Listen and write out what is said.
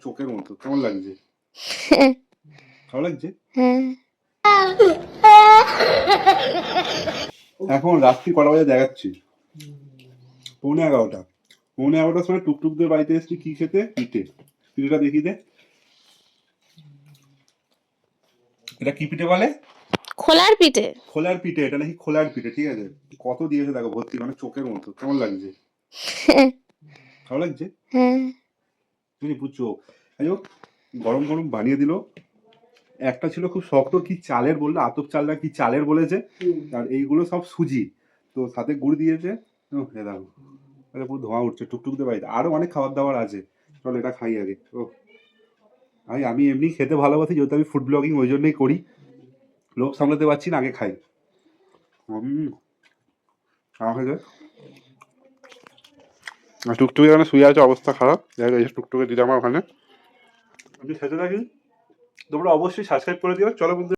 চোখের মতো। কেমন লাগছে? ভালো লাগছে? এখন রাত্রি কটা বাজে দেখাচ্ছি, 11:15। 11:15 সময় টুকটুকদের বাড়িতে এসেছি কি খেতে? পিঠে। পিঠেটা দেখি দে। এটা কি পিঠে বলে? খোলার পিঠে। খোলার পিঠে। এটা নাকি খোলার পিঠে, ঠিক আছে? কত দিয়েছে দেখো ভর্তি, মানে চোখের মতো। কেমন লাগছে? ভালো লাগছে? তুমি বুঝছো? যাই হোক, গরম গরম বানিয়ে দিল। একটা ছিল খুব শক্ত, কি চালের বললো, আতপ চাল না কি চালের বলেছে, আর এইগুলো সব সুজি, তো সাথে গুড় দিয়েছে। দেখো পুরো ধোঁয়া উঠছে টুকটুকদের বাড়িতে। আরো অনেক খাবার দাবার আছে, চল এটা খাই আগে। ও ভাই, আমি এমনি খেতে ভালোবাসি, যেহেতু আমি ফুড ব্লগিং ওই জন্যই করি। লোভ সামলাতে পারছি না, আগে খাই। টুকটুকি এখানে শুয়ে আছে, অবস্থা খারাপ। টুকটুকে দিদি আমার ওখানে। আমি খেতে থাকি, তোমরা অবশ্যই সাবস্ক্রাইব করে দিও। চলো বন্ধু।